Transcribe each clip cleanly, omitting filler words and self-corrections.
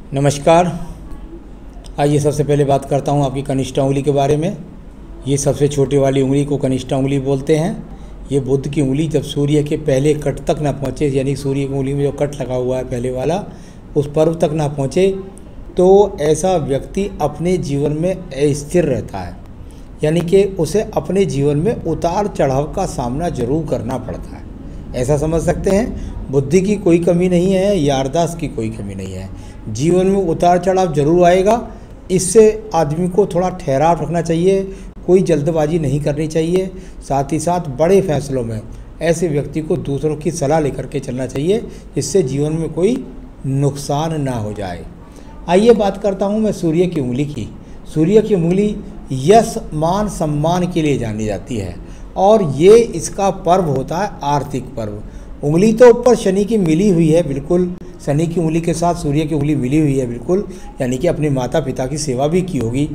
नमस्कार। आइए सबसे पहले बात करता हूँ आपकी कनिष्ठा उंगली के बारे में। ये सबसे छोटी वाली उंगली को कनिष्ठा उंगली बोलते हैं। ये बुध की उंगली जब सूर्य के पहले कट तक ना पहुँचे, यानी सूर्य की उंगली में जो कट लगा हुआ है पहले वाला, उस पर्व तक ना पहुँचे तो ऐसा व्यक्ति अपने जीवन में अस्थिर रहता है, यानी कि उसे अपने जीवन में उतार चढ़ाव का सामना जरूर करना पड़ता है। ऐसा समझ सकते हैं, बुद्धि की कोई कमी नहीं है, याददाश्त की कोई कमी नहीं है। जीवन में उतार चढ़ाव जरूर आएगा। इससे आदमी को थोड़ा ठहराव रखना चाहिए, कोई जल्दबाजी नहीं करनी चाहिए। साथ ही साथ बड़े फैसलों में ऐसे व्यक्ति को दूसरों की सलाह लेकर के चलना चाहिए, जिससे जीवन में कोई नुकसान ना हो जाए। आइए बात करता हूँ मैं सूर्य की उंगली की। सूर्य की उंगली यश मान सम्मान के लिए जानी जाती है और ये इसका पर्व होता है आर्थिक पर्व। उंगली तो ऊपर शनि की मिली हुई है, बिल्कुल शनि की उंगली के साथ सूर्य की उंगली मिली हुई है बिल्कुल, यानी कि अपने माता पिता की सेवा भी की होगी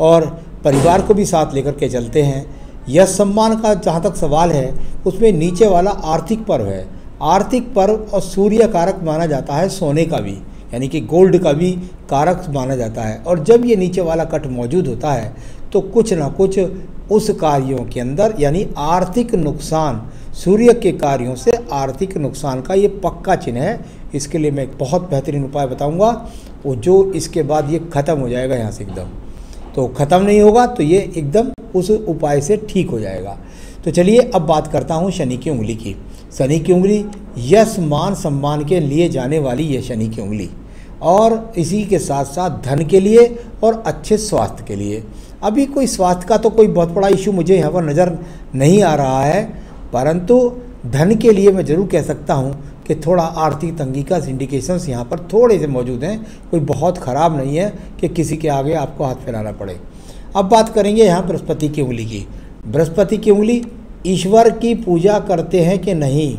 और परिवार को भी साथ लेकर के चलते हैं। यश सम्मान का जहाँ तक सवाल है, उसमें नीचे वाला आर्थिक पर्व है। आर्थिक पर्व और सूर्य कारक माना जाता है, सोने का भी यानी कि गोल्ड का भी कारक माना जाता है। और जब ये नीचे वाला कट मौजूद होता है तो कुछ ना कुछ उस कार्यों के अंदर यानी आर्थिक नुकसान, सूर्य के कार्यों से आर्थिक नुकसान का ये पक्का चिन्ह है। इसके लिए मैं एक बहुत बेहतरीन उपाय बताऊंगा, वो जो इसके बाद ये ख़त्म हो जाएगा यहाँ से एकदम। तो ख़त्म नहीं होगा तो ये एकदम उस उपाय से ठीक हो जाएगा। तो चलिए अब बात करता हूँ शनि की उंगली की। शनि की उंगली यश मान सम्मान के लिए जाने वाली ये शनि की उंगली, और इसी के साथ साथ धन के लिए और अच्छे स्वास्थ्य के लिए। अभी कोई स्वास्थ्य का तो कोई बहुत बड़ा इशू मुझे यहाँ पर नज़र नहीं आ रहा है, परंतु धन के लिए मैं ज़रूर कह सकता हूँ कि थोड़ा आर्थिक तंगी का इंडिकेशंस यहाँ पर थोड़े से मौजूद हैं। कोई बहुत ख़राब नहीं है कि किसी के आगे आपको हाथ फैलाना पड़े। अब बात करेंगे यहाँ बृहस्पति की उंगली की। बृहस्पति की उंगली ईश्वर की पूजा करते हैं कि नहीं,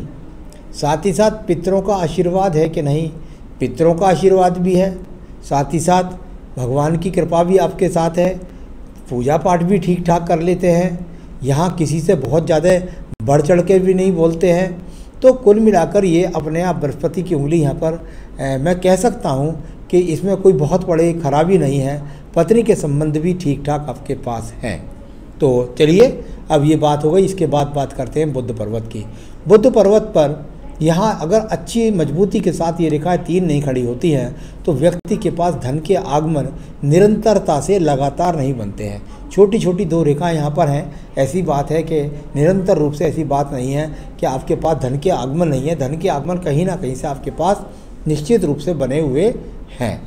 साथ ही साथ पितरों का आशीर्वाद है कि नहीं। पितरों का आशीर्वाद भी है, साथ ही साथ भगवान की कृपा भी आपके साथ है, पूजा पाठ भी ठीक ठाक कर लेते हैं, यहाँ किसी से बहुत ज़्यादा बढ़ चढ़ के भी नहीं बोलते हैं। तो कुल मिलाकर ये अपने आप बृहस्पति की उंगली यहाँ पर मैं कह सकता हूँ कि इसमें कोई बहुत बड़ी खराबी नहीं है। पत्नी के संबंध भी ठीक ठाक आपके पास हैं। तो चलिए अब ये बात हो गई। इसके बाद बात करते हैं बुध पर्वत की। बुध पर्वत पर यहाँ अगर अच्छी मजबूती के साथ ये रेखाएं तीन नहीं खड़ी होती हैं तो व्यक्ति के पास धन के आगमन निरंतरता से लगातार नहीं बनते हैं। छोटी छोटी दो रेखाएं यहाँ पर हैं। ऐसी बात है कि निरंतर रूप से ऐसी बात नहीं है कि आपके पास धन के आगमन नहीं है। धन के आगमन कहीं ना कहीं से आपके पास निश्चित रूप से बने हुए हैं।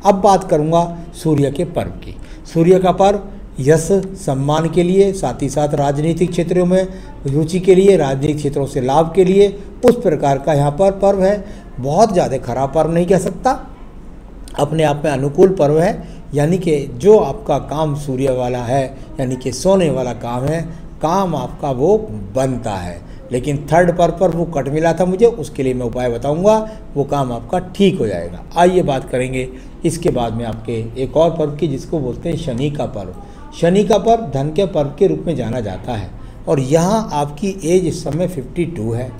अब बात करूँगा सूर्य के पर्व की। सूर्य का पर्व यश सम्मान के लिए, साथ ही साथ राजनीतिक क्षेत्रों में रुचि के लिए, राजनीतिक क्षेत्रों से लाभ के लिए उस प्रकार का यहाँ पर पर्व है। बहुत ज़्यादा खराब पर्व नहीं कह सकता, अपने आप में अनुकूल पर्व है। यानी कि जो आपका काम सूर्य वाला है, यानी कि सोने वाला काम है, काम आपका वो बनता है। लेकिन थर्ड पर्व पर वो कट मिला था मुझे, उसके लिए मैं उपाय बताऊंगा, वो काम आपका ठीक हो जाएगा। आइए बात करेंगे इसके बाद में आपके एक और पर्व की, जिसको बोलते हैं शनि का पर्व। शनि का पर्व धन के पर्व के रूप में जाना जाता है और यहाँ आपकी एज इस समय 52 है।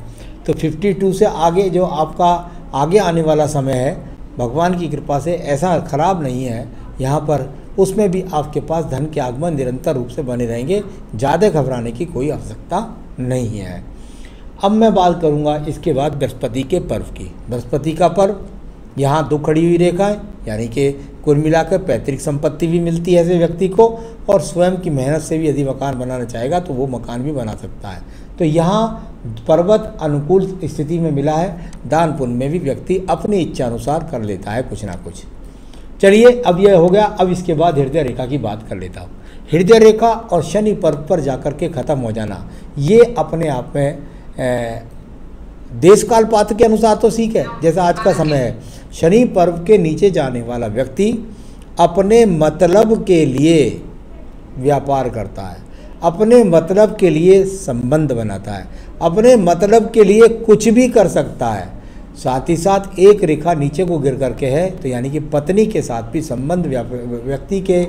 तो 52 से आगे जो आपका आगे आने वाला समय है, भगवान की कृपा से ऐसा खराब नहीं है यहाँ पर। उसमें भी आपके पास धन के आगमन निरंतर रूप से बने रहेंगे, ज़्यादा घबराने की कोई आवश्यकता नहीं है। अब मैं बात करूँगा इसके बाद बृहस्पति के पर्व की। बृहस्पति का पर्व यहाँ दो खड़ी हुई रेखा है, यानी कि कुल मिलाकर पैतृक संपत्ति भी मिलती है ऐसे व्यक्ति को, और स्वयं की मेहनत से भी यदि मकान बनाना चाहेगा तो वो मकान भी बना सकता है। तो यहाँ पर्वत अनुकूल स्थिति में मिला है। दान पुण्य में भी व्यक्ति अपनी इच्छा अनुसार कर लेता है कुछ ना कुछ। चलिए अब यह हो गया। अब इसके बाद हृदय रेखा की बात कर लेता हूँ। हृदय रेखा और शनि पर्व पर जाकर के ख़त्म हो जाना, ये अपने आप में देश काल पात्र के अनुसार तो ठीक है। जैसा आज का समय है, शनि पर्व के नीचे जाने वाला व्यक्ति अपने मतलब के लिए व्यापार करता है, अपने मतलब के लिए संबंध बनाता है, अपने मतलब के लिए कुछ भी कर सकता है। साथ ही साथ एक रेखा नीचे को गिर करके है, तो यानी कि पत्नी के साथ भी संबंध व्यक्ति के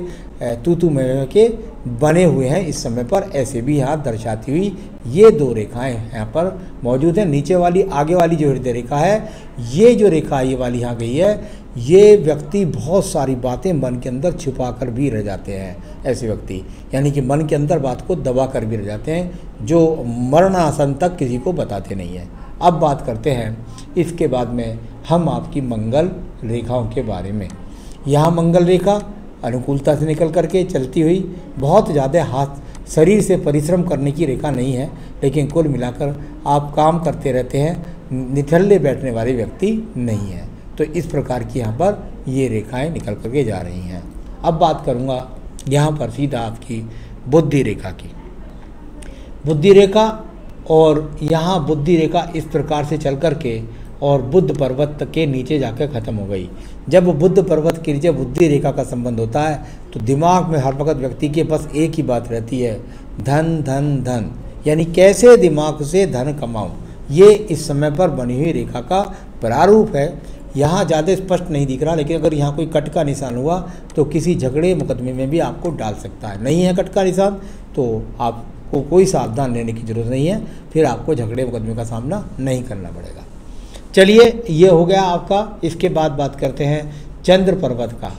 तूतु में के बने हुए हैं इस समय पर, ऐसे भी यहाँ दर्शाती हुई ये दो रेखाएं यहाँ पर मौजूद हैं। नीचे वाली आगे वाली जो हृदय रेखा है, ये जो रेखा ये वाली यहाँ गई है, ये व्यक्ति बहुत सारी बातें मन के अंदर छुपा कर भी रह जाते हैं। ऐसे व्यक्ति यानी कि मन के अंदर बात को दबा कर भी रह जाते हैं, जो मरणासन तक किसी को बताते नहीं हैं। अब बात करते हैं इसके बाद में हम आपकी मंगल रेखाओं के बारे में। यहाँ मंगल रेखा अनुकूलता से निकल करके चलती हुई, बहुत ज़्यादा हाथ शरीर से परिश्रम करने की रेखा नहीं है, लेकिन कुल मिलाकर आप काम करते रहते हैं, निठल्ले बैठने वाले व्यक्ति नहीं हैं। तो इस प्रकार की यहाँ पर ये रेखाएं निकल करके जा रही हैं। अब बात करूँगा यहाँ पर सीधा आपकी बुद्धि रेखा की। बुद्धि रेखा, और यहाँ बुद्धि रेखा इस प्रकार से चल करके और बुद्ध पर्वत के नीचे जाकर ख़त्म हो गई। जब बुद्ध पर्वत के नीचे बुद्धि रेखा का संबंध होता है तो दिमाग में हर वक्त व्यक्ति के पास एक ही बात रहती है, धन धन धन, यानी कैसे दिमाग से धन कमाऊं। ये इस समय पर बनी हुई रेखा का प्रारूप है। यहाँ ज़्यादा स्पष्ट नहीं दिख रहा, लेकिन अगर यहाँ कोई कट का निशान हुआ तो किसी झगड़े मुकदमे में भी आपको डाल सकता है। नहीं है कट का निशान तो आपको कोई सावधान रहने की ज़रूरत नहीं है, फिर आपको झगड़े मुकदमे का सामना नहीं करना पड़ेगा। चलिए, ये हो गया आपका। इसके बाद बात करते हैं चंद्र पर्वत का।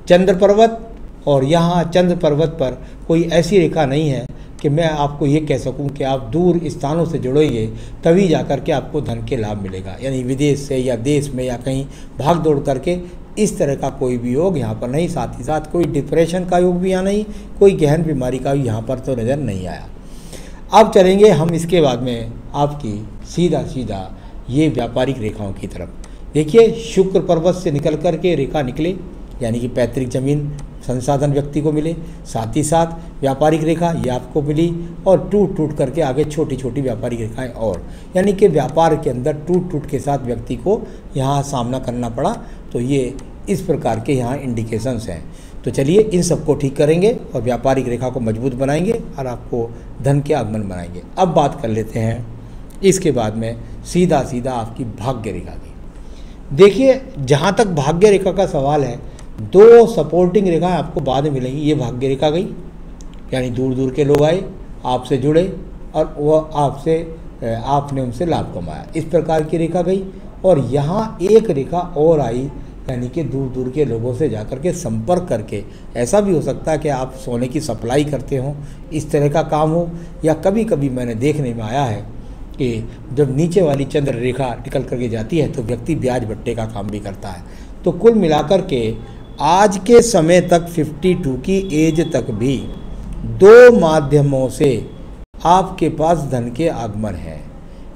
चंद्र पर्वत, और यहाँ चंद्र पर्वत पर कोई ऐसी रेखा नहीं है कि मैं आपको ये कह सकूं कि आप दूर स्थानों से जुड़ेंगे तभी जाकर के आपको धन के लाभ मिलेगा, यानी विदेश से या देश में या कहीं भाग दौड़ करके, इस तरह का कोई भी योग यहाँ पर नहीं। साथ ही साथ कोई डिप्रेशन का योग भी यहाँ नहीं, कोई गहन बीमारी का भी यहाँ पर तो नज़र नहीं आया। अब चलेंगे हम इसके बाद में आपकी सीधा ये व्यापारिक रेखाओं की तरफ। देखिए, शुक्र पर्वत से निकल कर के रेखा निकले, यानी कि पैतृक जमीन संसाधन व्यक्ति को मिले, साथ ही साथ व्यापारिक रेखा ये आपको मिली, और टूट करके आगे छोटी छोटी व्यापारिक रेखाएं, और यानी कि व्यापार के अंदर टूट के साथ व्यक्ति को यहाँ सामना करना पड़ा। तो ये इस प्रकार के यहाँ इंडिकेशंस हैं। तो चलिए, इन सबको ठीक करेंगे और व्यापारिक रेखा को मजबूत बनाएंगे और आपको धन के आगमन बनाएंगे। अब बात कर लेते हैं इसके बाद में सीधा आपकी भाग्य रेखा की। देखिए, जहाँ तक भाग्य रेखा का सवाल है, दो सपोर्टिंग रेखाएं आपको बाद में मिलेंगी। ये भाग्य रेखा गई, यानी दूर के लोग आए, आपसे जुड़े और वह आपने उनसे लाभ कमाया, इस प्रकार की रेखा गई। और यहाँ एक रेखा और आई, यानी कि दूर के लोगों से जाकर के संपर्क करके, ऐसा भी हो सकता है कि आप सोने की सप्लाई करते हो, इस तरह का काम हो, या कभी कभी मैंने देखने में आया है कि जब नीचे वाली चंद्र रेखा निकल करके जाती है तो व्यक्ति ब्याज बट्टे का काम भी करता है। तो कुल मिलाकर के आज के समय तक 52 की एज तक भी दो माध्यमों से आपके पास धन के आगमन है,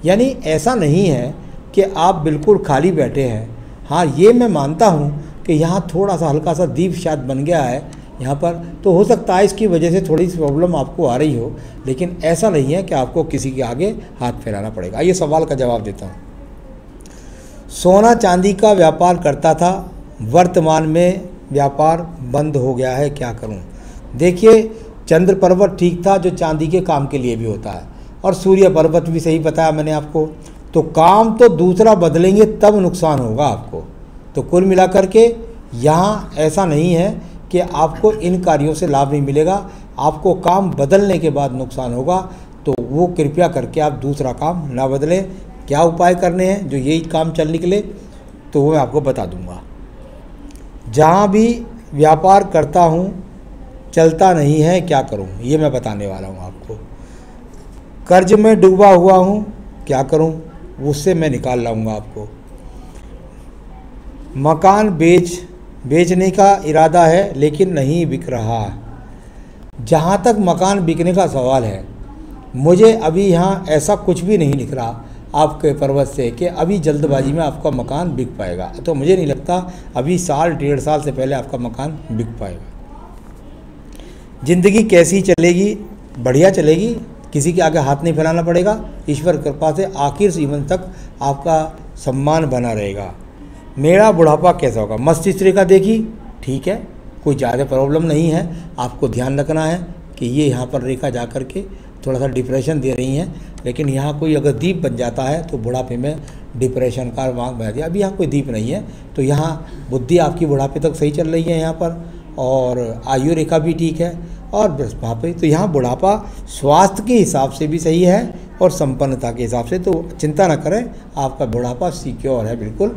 यानी ऐसा नहीं है कि आप बिल्कुल खाली बैठे हैं। हाँ, ये मैं मानता हूँ कि यहाँ थोड़ा सा हल्का सा दीप शायद बन गया है यहाँ पर, तो हो सकता है इसकी वजह से थोड़ी सी प्रॉब्लम आपको आ रही हो, लेकिन ऐसा नहीं है कि आपको किसी के आगे हाथ फैलाना पड़ेगा। ये सवाल का जवाब देता हूँ। सोना चांदी का व्यापार करता था, वर्तमान में व्यापार बंद हो गया है, क्या करूँ। देखिए, चंद्र पर्वत ठीक था जो चांदी के काम के लिए भी होता है, और सूर्य पर्वत भी सही बताया मैंने आपको। तो काम तो दूसरा बदलेंगे तब नुकसान होगा आपको। तो कुल मिलाकर के यहाँ ऐसा नहीं है कि आपको इन कार्यों से लाभ नहीं मिलेगा, आपको काम बदलने के बाद नुकसान होगा। तो वो कृपया करके आप दूसरा काम ना बदलें। क्या उपाय करने हैं जो यही काम चल निकले, तो वो मैं आपको बता दूंगा। जहाँ भी व्यापार करता हूँ चलता नहीं है, क्या करूँ, ये मैं बताने वाला हूँ आपको। कर्ज में डूबा हुआ हूँ, क्या करूँ, उससे मैं निकाल लाऊंगा आपको। मकान बेचने का इरादा है लेकिन नहीं बिक रहा। जहाँ तक मकान बिकने का सवाल है, मुझे अभी यहाँ ऐसा कुछ भी नहीं दिख रहा आपके पर्वत से कि अभी जल्दबाजी में आपका मकान बिक पाएगा। तो मुझे नहीं लगता अभी साल डेढ़ साल से पहले आपका मकान बिक पाएगा। ज़िंदगी कैसी चलेगी, बढ़िया चलेगी, किसी के आगे हाथ नहीं फैलाना पड़ेगा। ईश्वर कृपा से आखिर जीवन तक आपका सम्मान बना रहेगा। मेरा बुढ़ापा कैसा होगा, मस्तिष्क रेखा देखी, ठीक है, कोई ज़्यादा प्रॉब्लम नहीं है। आपको ध्यान रखना है कि ये यहाँ पर रेखा जा कर के थोड़ा सा डिप्रेशन दे रही हैं, लेकिन यहाँ कोई अगर दीप बन जाता है तो बुढ़ापे में डिप्रेशन का वहाँ बह दिया। अभी यहाँ कोई दीप नहीं है, तो यहाँ बुद्धि आपकी बुढ़ापे तक सही चल रही है यहाँ पर, और आयु रेखा भी ठीक है, और वहाँ तो यहाँ बुढ़ापा स्वास्थ्य के हिसाब से भी सही है और संपन्नता के हिसाब से, तो चिंता ना करें, आपका बुढ़ापा सिक्योर है, बिल्कुल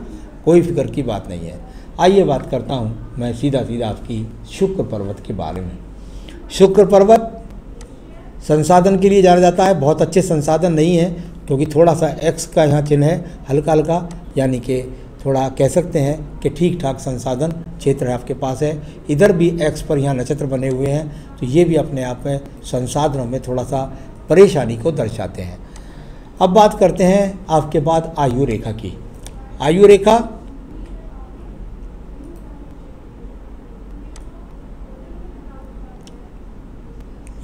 कोई फिक्र की बात नहीं है। आइए बात करता हूँ मैं सीधा आपकी शुक्र पर्वत के बारे में। शुक्र पर्वत संसाधन के लिए जाना जाता है, बहुत अच्छे संसाधन नहीं है, क्योंकि थोड़ा सा एक्स का यहाँ चिन्ह है, हल्का हल्का, यानी कि थोड़ा कह सकते हैं कि ठीक ठाक संसाधन क्षेत्र है आपके पास है। इधर भी एक्स पर यहाँ नक्षत्र बने हुए हैं, तो ये भी अपने आप में संसाधनों में थोड़ा सा परेशानी को दर्शाते हैं। अब बात करते हैं आपके बाद आयु रेखा की। आयु रेखा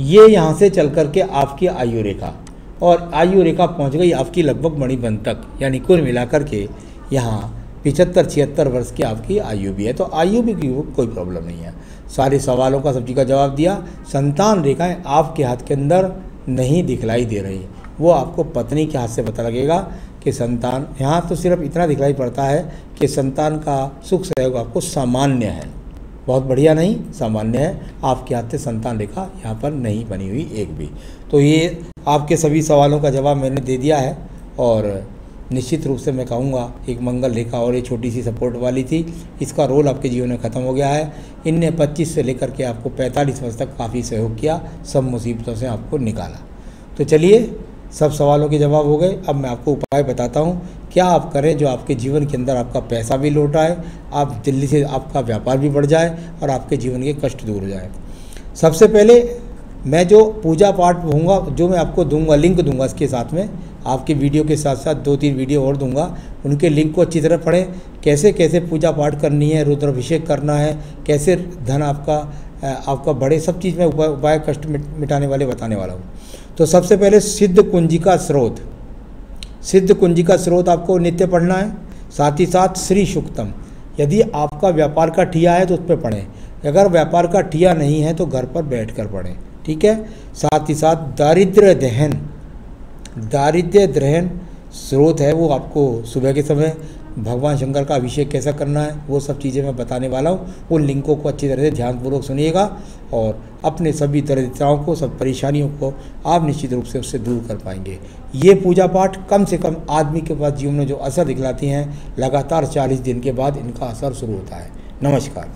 ये यहाँ से चल कर के आपकी आयु रेखा, और आयु रेखा पहुँच गई आपकी लगभग मणिबंध तक, यानी कुल मिलाकर के यहाँ 75-76 वर्ष की आपकी आयु भी है। तो आयु भी की कोई प्रॉब्लम नहीं है। सारे सवालों का सब चीज़ का जवाब दिया। संतान रेखाएं आपके हाथ के अंदर नहीं दिखलाई दे रही, वो आपको पत्नी के हाथ से पता लगेगा कि संतान, यहाँ तो सिर्फ इतना दिखलाई पड़ता है कि संतान का सुख सहयोग आपको सामान्य है, बहुत बढ़िया नहीं, सामान्य है। आपके हाथ से संतान रेखा यहाँ पर नहीं बनी हुई एक भी। तो ये आपके सभी सवालों का जवाब मैंने दे दिया है, और निश्चित रूप से मैं कहूँगा एक मंगल रेखा और ये छोटी सी सपोर्ट वाली थी, इसका रोल आपके जीवन में ख़त्म हो गया है। इनने 25 से लेकर के आपको 45 वर्ष तक काफ़ी सहयोग किया, सब मुसीबतों से आपको निकाला। तो चलिए, सब सवालों के जवाब हो गए। अब मैं आपको उपाय बताता हूँ क्या आप करें जो आपके जीवन के अंदर आपका पैसा भी लौट आए, आप दिल्ली से आपका व्यापार भी बढ़ जाए और आपके जीवन के कष्ट दूर हो जाए। सबसे पहले मैं जो पूजा पाठ होऊंगा, जो मैं आपको दूंगा, लिंक दूंगा, इसके साथ में आपके वीडियो के साथ साथ 2-3 वीडियो और दूंगा, उनके लिंक को अच्छी तरह पढ़ें। कैसे कैसे पूजा पाठ करनी है, रुद्राभिषेक करना है, कैसे धन आपका बढ़े, सब चीज़ में उपाय कष्ट मिटाने वाले बताने वाला हूँ। तो सबसे पहले सिद्ध कुंजी का स्रोत, सिद्ध कुंजी का स्रोत आपको नित्य पढ़ना है। साथ ही साथ श्री सूक्तम, यदि आपका व्यापार का ठिया है तो उस पर पढ़ें, अगर व्यापार का ठिया नहीं है तो घर पर बैठ कर पढ़ें, ठीक है। साथ ही साथ दारिद्र्य दहन स्रोत है, वो आपको सुबह के समय भगवान शंकर का अभिषेक कैसा करना है, वो सब चीज़ें मैं बताने वाला हूँ। उन लिंकों को अच्छी तरह से ध्यानपूर्वक सुनिएगा, और अपने सभी दरिद्रताओं को, सब परेशानियों को आप निश्चित रूप से उससे दूर कर पाएंगे। ये पूजा पाठ कम से कम आदमी के पास जीवन में जो असर दिखलाती हैं, लगातार 40 दिन के बाद इनका असर शुरू होता है। नमस्कार।